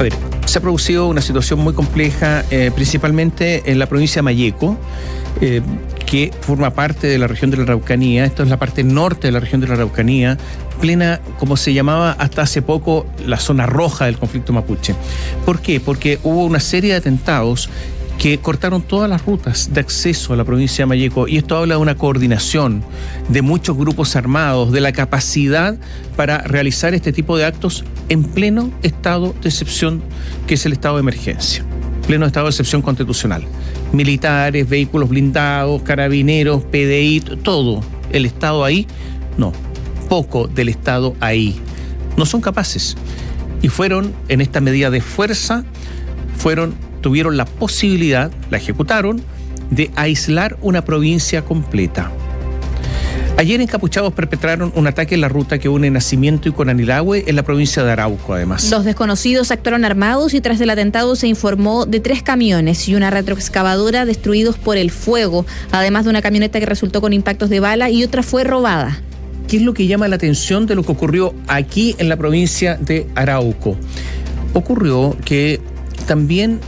A ver, se ha producido una situación muy compleja, principalmente en la provincia de Malleco, que forma parte de la región de la Araucanía. Esto es la parte norte de la región de la Araucanía, plena, como se llamaba hasta hace poco, la zona roja del conflicto mapuche. ¿Por qué? Porque hubo una serie de atentados que cortaron todas las rutas de acceso a la provincia de Malleco, y esto habla de una coordinación de muchos grupos armados, de la capacidad para realizar este tipo de actos en pleno estado de excepción, que es el estado de emergencia, pleno estado de excepción constitucional. Militares, vehículos blindados, carabineros, PDI, todo. ¿El Estado ahí? No, poco del Estado ahí. No son capaces. Y fueron, en esta medida de fuerza, tuvieron la posibilidad, la ejecutaron, de aislar una provincia completa. Ayer encapuchados perpetraron un ataque en la ruta que une Nacimiento y Conanilagüe en la provincia de Arauco, además. Los desconocidos actuaron armados y tras el atentado se informó de 3 camiones y una retroexcavadora destruidos por el fuego, además de una camioneta que resultó con impactos de bala y otra fue robada. ¿Qué es lo que llama la atención de lo que ocurrió aquí en la provincia de Arauco? Ocurrió que también...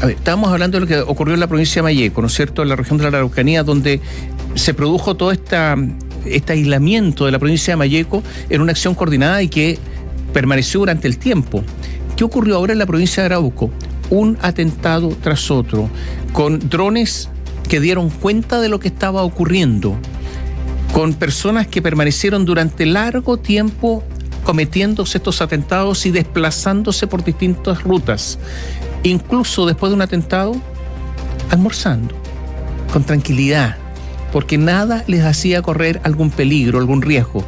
estábamos hablando de lo que ocurrió en la provincia de Malleco, ¿no es cierto?, en la región de la Araucanía, donde se produjo todo este aislamiento de la provincia de Malleco en una acción coordinada y que permaneció durante el tiempo. ¿Qué ocurrió ahora en la provincia de Arauco? Un atentado tras otro, con drones que dieron cuenta de lo que estaba ocurriendo, con personas que permanecieron durante largo tiempo cometiéndose estos atentados y desplazándose por distintas rutas. Incluso después de un atentado, almorzando, con tranquilidad, porque nada les hacía correr algún peligro, algún riesgo.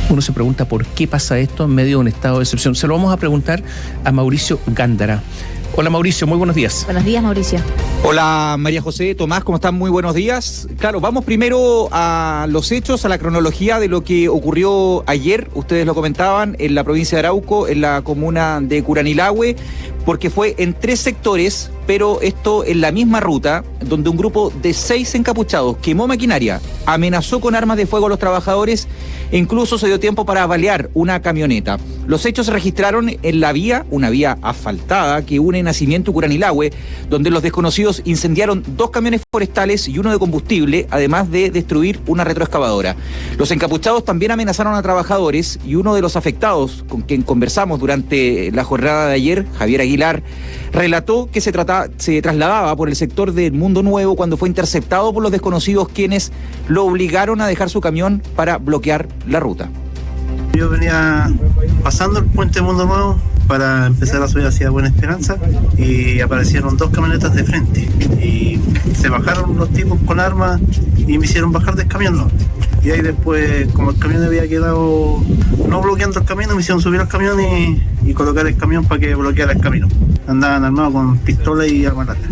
Uno se pregunta por qué pasa esto en medio de un estado de excepción. Se lo vamos a preguntar a Mauricio Gándara. Hola Mauricio, muy buenos días. Buenos días, Mauricio. Hola María José, Tomás, ¿cómo están? Muy buenos días. Claro, vamos primero a los hechos, a la cronología de lo que ocurrió ayer, ustedes lo comentaban, en la provincia de Arauco, en la comuna de Curanilahue, porque fue en 3 sectores, pero esto en la misma ruta, donde un grupo de 6 encapuchados quemó maquinaria, amenazó con armas de fuego a los trabajadores e incluso se dio tiempo para balear una camioneta. Los hechos se registraron en la vía, una vía asfaltada que une Nacimiento y Curanilahue, donde los desconocidos incendiaron 2 camiones forestales y uno de combustible, además de destruir una retroexcavadora. Los encapuchados también amenazaron a trabajadores y uno de los afectados, con quien conversamos durante la jornada de ayer, Javier Aguilar, relató que se trasladaba por el sector del Mundo Nuevo cuando fue interceptado por los desconocidos, quienes lo obligaron a dejar su camión para bloquear la ruta. Yo venía pasando el puente Mundo Nuevo para empezar a subir hacia Buena Esperanza y aparecieron 2 camionetas de frente y se bajaron los tipos con armas y me hicieron bajar del camión, ¿no? Y ahí después, como el camión había quedado no bloqueando el camino, me hicieron subir al camión y colocar el camión para que bloqueara el camino. Andaban armados con pistolas y armas largas.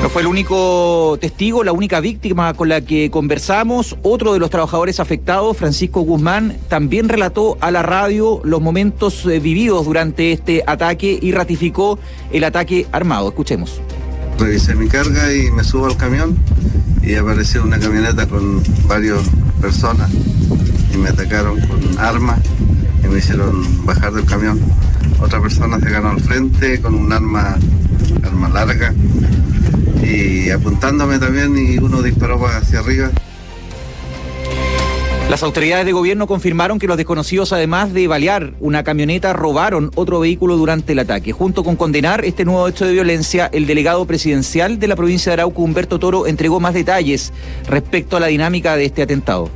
No fue el único testigo, la única víctima con la que conversamos. Otro de los trabajadores afectados, Francisco Guzmán, también relató a la radio los momentos vividos durante este ataque y ratificó el ataque armado. Escuchemos. Revisé mi carga y me subo al camión y apareció una camioneta con varias personas y me atacaron con armas y me hicieron bajar del camión. Otra persona se ganó al frente con un arma larga y apuntándome también, y uno disparó hacia arriba. Las autoridades de gobierno confirmaron que los desconocidos, además de balear una camioneta, robaron otro vehículo durante el ataque. Junto con condenar este nuevo hecho de violencia, el delegado presidencial de la provincia de Arauco, Humberto Toro, entregó más detalles respecto a la dinámica de este atentado.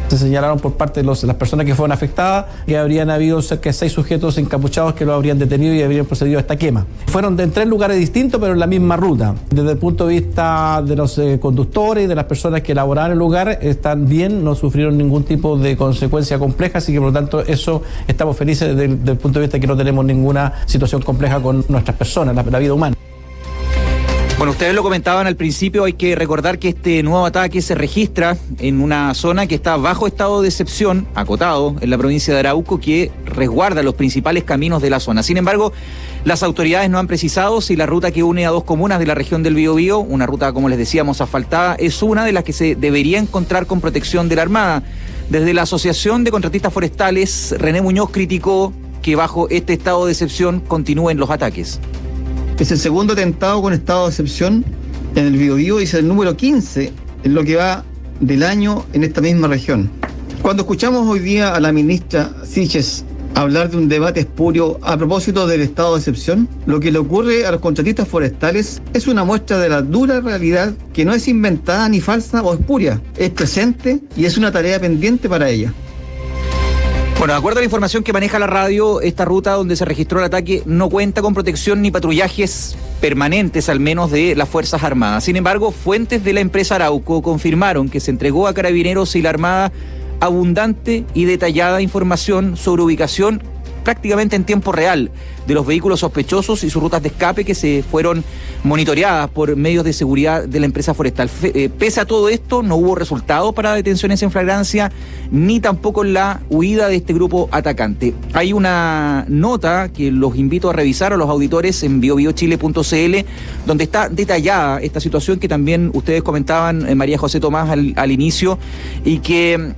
Se señalaron por parte de las personas que fueron afectadas que habrían habido cerca de 6 sujetos encapuchados que lo habrían detenido y habrían procedido a esta quema. Fueron de 3 lugares distintos, pero en la misma ruta. Desde el punto de vista de los conductores y de las personas que elaboraban el lugar, están bien, no sufrieron ningún tipo de consecuencia compleja, así que por lo tanto eso estamos felices desde el punto de vista de que no tenemos ninguna situación compleja con nuestras personas, la vida humana. Bueno, ustedes lo comentaban al principio, hay que recordar que este nuevo ataque se registra en una zona que está bajo estado de excepción, acotado, en la provincia de Arauco, que resguarda los principales caminos de la zona. Sin embargo, las autoridades no han precisado si la ruta que une a 2 comunas de la región del Biobío, una ruta, como les decíamos, asfaltada, es una de las que se debería encontrar con protección de la Armada. Desde la Asociación de Contratistas Forestales, René Muñoz criticó que bajo este estado de excepción continúen los ataques. Es el segundo atentado con estado de excepción en el Biobío y es el número 15 en lo que va del año en esta misma región. Cuando escuchamos hoy día a la ministra Siches hablar de un debate espurio a propósito del estado de excepción, lo que le ocurre a los contratistas forestales es una muestra de la dura realidad que no es inventada ni falsa o espuria, es presente y es una tarea pendiente para ella. Bueno, de acuerdo a la información que maneja la radio, esta ruta donde se registró el ataque no cuenta con protección ni patrullajes permanentes, al menos de las Fuerzas Armadas. Sin embargo, fuentes de la empresa Arauco confirmaron que se entregó a Carabineros y la Armada abundante y detallada información sobre ubicación prácticamente en tiempo real de los vehículos sospechosos y sus rutas de escape que se fueron monitoreadas por medios de seguridad de la empresa forestal. Pese a todo esto, no hubo resultado para detenciones en flagrancia ni tampoco en la huida de este grupo atacante. Hay una nota que los invito a revisar a los auditores en biobiochile.cl, donde está detallada esta situación que también ustedes comentaban, María José Tomás, al inicio, y que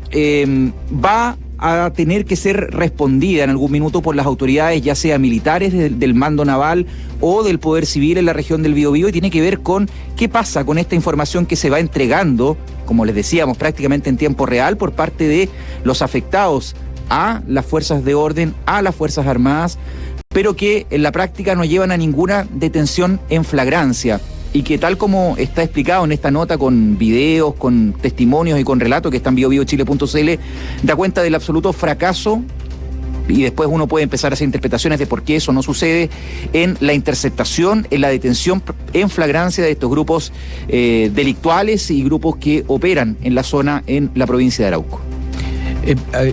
va a tener que ser respondida en algún minuto por las autoridades, ya sea militares del mando naval o del poder civil en la región del Biobío, y tiene que ver con qué pasa con esta información que se va entregando, como les decíamos, prácticamente en tiempo real por parte de los afectados a las fuerzas de orden, a las Fuerzas Armadas, pero que en la práctica no llevan a ninguna detención en flagrancia. Y que tal como está explicado en esta nota con videos, con testimonios y con relatos que está en biobiochile.cl, da cuenta del absoluto fracaso, y después uno puede empezar a hacer interpretaciones de por qué eso no sucede, en la interceptación, en la detención en flagrancia de estos grupos delictuales y grupos que operan en la zona, en la provincia de Arauco.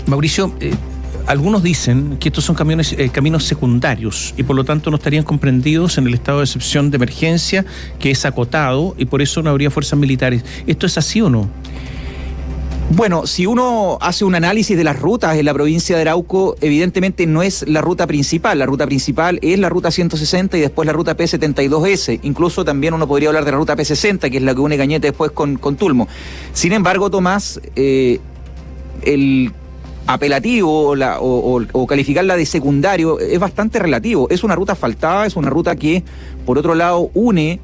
Mauricio, algunos dicen que estos son caminos secundarios y por lo tanto no estarían comprendidos en el estado de excepción de emergencia, que es acotado, y por eso no habría fuerzas militares. ¿Esto es así o no? Bueno, si uno hace un análisis de las rutas en la provincia de Arauco, evidentemente no es la ruta principal. La ruta principal es la ruta 160 y después la ruta P72S. Incluso también uno podría hablar de la ruta P60, que es la que une Cañete después con Tulmo. Sin embargo, Tomás, el apelativo o calificarla de secundario es bastante relativo. Es una ruta asfaltada, es una ruta que, por otro lado, une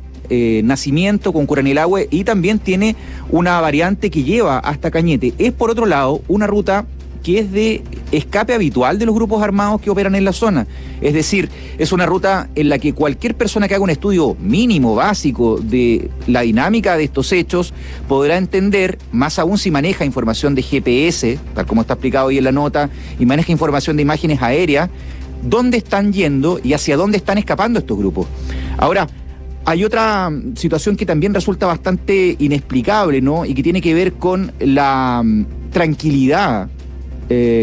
Nacimiento con Curanilahue y también tiene una variante que lleva hasta Cañete. Es, por otro lado, una ruta que es de escape habitual de los grupos armados que operan en la zona. Es decir, es una ruta en la que cualquier persona que haga un estudio mínimo, básico, de la dinámica de estos hechos, podrá entender, más aún si maneja información de GPS, tal como está explicado hoy en la nota, y maneja información de imágenes aéreas, dónde están yendo y hacia dónde están escapando estos grupos. Ahora, hay otra situación que también resulta bastante inexplicable, ¿no? Y que tiene que ver con la tranquilidad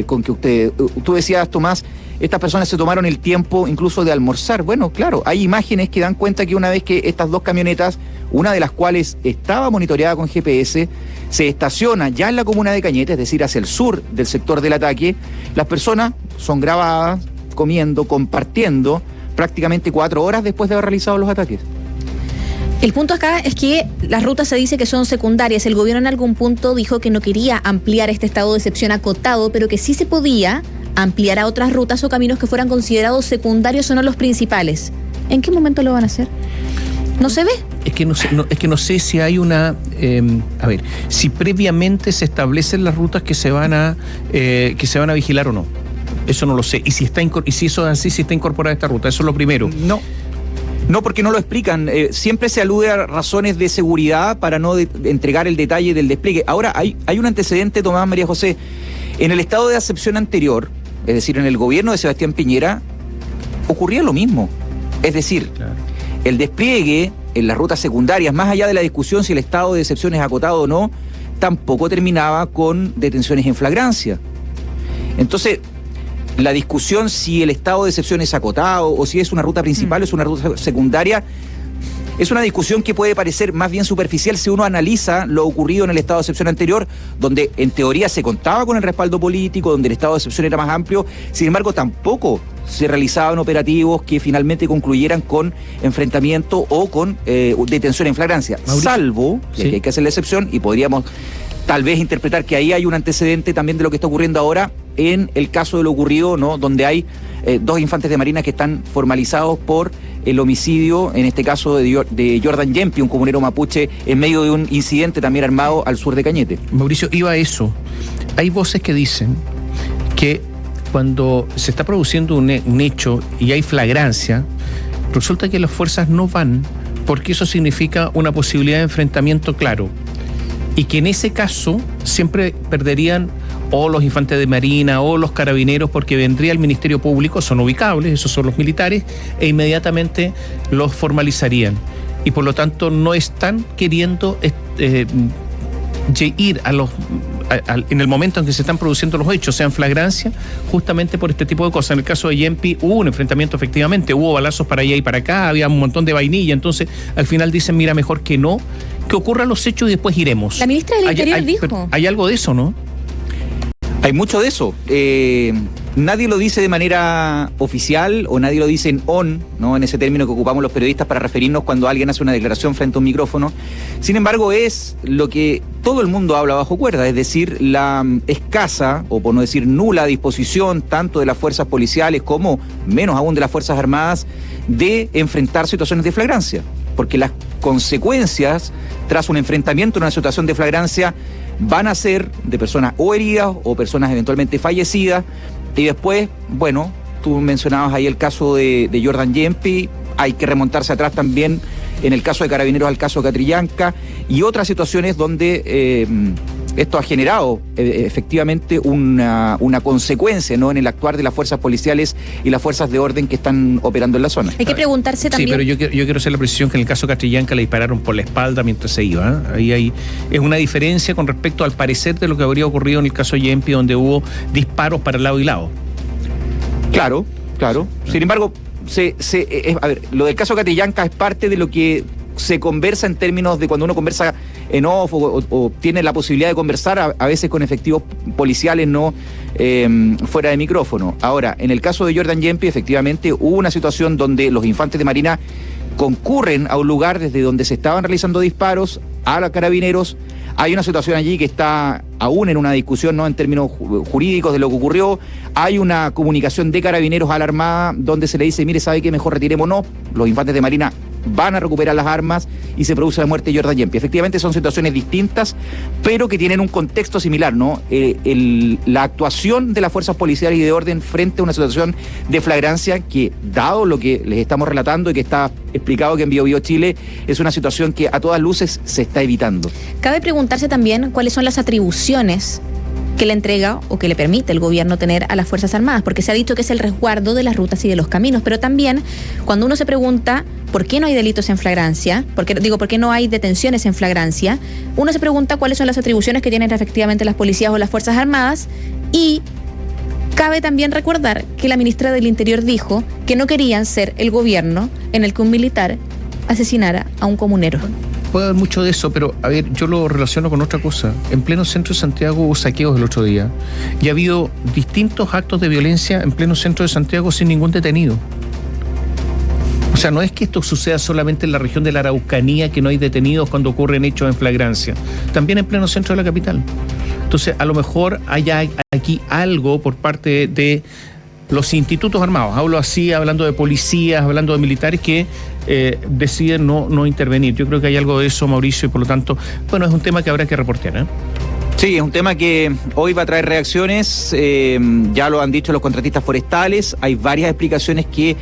con que tú decías, Tomás, estas personas se tomaron el tiempo incluso de almorzar. Bueno, claro, hay imágenes que dan cuenta que una vez que estas dos camionetas, una de las cuales estaba monitoreada con GPS, se estaciona ya en la comuna de Cañete, es decir, hacia el sur del sector del ataque, las personas son grabadas comiendo, compartiendo prácticamente 4 horas después de haber realizado los ataques. El punto acá es que las rutas se dice que son secundarias. El gobierno en algún punto dijo que no quería ampliar este estado de excepción acotado, pero que sí se podía ampliar a otras rutas o caminos que fueran considerados secundarios o no los principales. ¿En qué momento lo van a hacer? ¿No se ve? Es que no sé si hay una... si previamente se establecen las rutas que se van a vigilar o no. Eso no lo sé. Y si eso es así, si está incorporada esta ruta. Eso es lo primero. No, porque no lo explican. Siempre se alude a razones de seguridad para no entregar el detalle del despliegue. Ahora, hay un antecedente, Tomás, María José. En el estado de excepción anterior, es decir, en el gobierno de Sebastián Piñera, ocurría lo mismo. Es decir, claro, el despliegue en las rutas secundarias, más allá de la discusión si el estado de excepción es acotado o no, tampoco terminaba con detenciones en flagrancia. Entonces, la discusión si el estado de excepción es acotado o si es una ruta principal o es una ruta secundaria, es una discusión que puede parecer más bien superficial si uno analiza lo ocurrido en el estado de excepción anterior, donde en teoría se contaba con el respaldo político, donde el estado de excepción era más amplio. Sin embargo, tampoco se realizaban operativos que finalmente concluyeran con enfrentamiento o con detención en flagrancia, Mauricio, salvo que hay que hacer la excepción, y podríamos tal vez interpretar que ahí hay un antecedente también de lo que está ocurriendo ahora en el caso de lo ocurrido, ¿no? Donde hay 2 infantes de marina que están formalizados por el homicidio, en este caso de Jordan Yempi, un comunero mapuche, en medio de un incidente también armado al sur de Cañete. Mauricio, iba a eso. Hay voces que dicen que cuando se está produciendo un hecho y hay flagrancia, resulta que las fuerzas no van, porque eso significa una posibilidad de enfrentamiento claro. Y que en ese caso siempre perderían o los infantes de marina o los carabineros, porque vendría el Ministerio Público, son ubicables, esos son los militares, e inmediatamente los formalizarían. Y por lo tanto no están queriendo ir en el momento en que se están produciendo los hechos, sean flagrancia, justamente por este tipo de cosas. En el caso de Yempi hubo un enfrentamiento, efectivamente, hubo balazos para allá y para acá, había un montón de vainilla, entonces al final dicen, mira, mejor que no, que ocurran los hechos y después iremos. La ministra del Interior dijo. Hay algo de eso, ¿no? Hay mucho de eso. Nadie lo dice de manera oficial o nadie lo dice en on, ¿no? En ese término que ocupamos los periodistas para referirnos cuando alguien hace una declaración frente a un micrófono. Sin embargo, es lo que todo el mundo habla bajo cuerda, es decir, la escasa, o por no decir nula, disposición tanto de las fuerzas policiales como menos aún de las Fuerzas Armadas de enfrentar situaciones de flagrancia. Porque las consecuencias tras un enfrentamiento en una situación de flagrancia van a ser de personas o heridas o personas eventualmente fallecidas. Y después, bueno, tú mencionabas ahí el caso de Jordan Yempi, hay que remontarse atrás también en el caso de Carabineros al caso de Catrillanca y otras situaciones donde esto ha generado efectivamente una consecuencia, ¿no?, en el actuar de las fuerzas policiales y las fuerzas de orden que están operando en la zona. Hay que preguntarse también... Sí, pero yo quiero hacer la precisión que en el caso de Catrillanca le dispararon por la espalda mientras se iba, ¿eh? Ahí es una diferencia con respecto al parecer de lo que habría ocurrido en el caso de Yempi, donde hubo disparos para lado y lado. Claro. Sin embargo, a ver, lo del caso Catrillanca es parte de lo que se conversa en términos de cuando uno conversa en off o tiene la posibilidad de conversar a veces con efectivos policiales, no fuera de micrófono. Ahora, en el caso de Jordan Yempi, efectivamente hubo una situación donde los infantes de marina concurren a un lugar desde donde se estaban realizando disparos a los carabineros. Hay una situación allí que está aún en una discusión, ¿no?, en términos jurídicos de lo que ocurrió. Hay una comunicación de carabineros a la Armada donde se le dice, mire, ¿sabe qué? Mejor retirémonos. Los infantes de marina van a recuperar las armas y se produce la muerte de Jordan Yempi. Efectivamente son situaciones distintas, pero que tienen un contexto similar, ¿no? La actuación de las fuerzas policiales y de orden frente a una situación de flagrancia que, dado lo que les estamos relatando y que está explicado que en Biobío Chile, es una situación que a todas luces se está evitando. Cabe preguntarse también cuáles son las atribuciones que le entrega o que le permite el gobierno tener a las Fuerzas Armadas, porque se ha dicho que es el resguardo de las rutas y de los caminos, pero también cuando uno se pregunta por qué no hay delitos en flagrancia, por qué no hay detenciones en flagrancia, uno se pregunta cuáles son las atribuciones que tienen efectivamente las policías o las Fuerzas Armadas. Y cabe también recordar que la ministra del Interior dijo que no querían ser el gobierno en el que un militar asesinara a un comunero. Puede haber mucho de eso, pero a ver, yo lo relaciono con otra cosa. En pleno centro de Santiago hubo saqueos el otro día y ha habido distintos actos de violencia en pleno centro de Santiago sin ningún detenido. O sea, no es que esto suceda solamente en la región de la Araucanía, que no hay detenidos cuando ocurren hechos en flagrancia, también en pleno centro de la capital. Entonces, a lo mejor hay aquí algo por parte de los institutos armados, hablo así, hablando de policías, hablando de militares que deciden no intervenir. Yo creo que hay algo de eso, Mauricio, y por lo tanto, bueno, es un tema que habrá que reportear, ¿eh? Sí, es un tema que hoy va a traer reacciones, ya lo han dicho los contratistas forestales, hay varias explicaciones que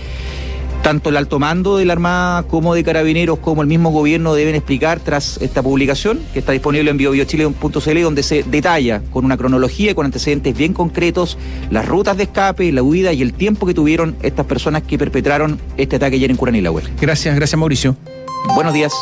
tanto el alto mando de la Armada como de Carabineros como el mismo gobierno deben explicar tras esta publicación que está disponible en biobiochile.cl, donde se detalla con una cronología y con antecedentes bien concretos las rutas de escape, la huida y el tiempo que tuvieron estas personas que perpetraron este ataque ayer en Curanilahue. Gracias, Mauricio. Buenos días.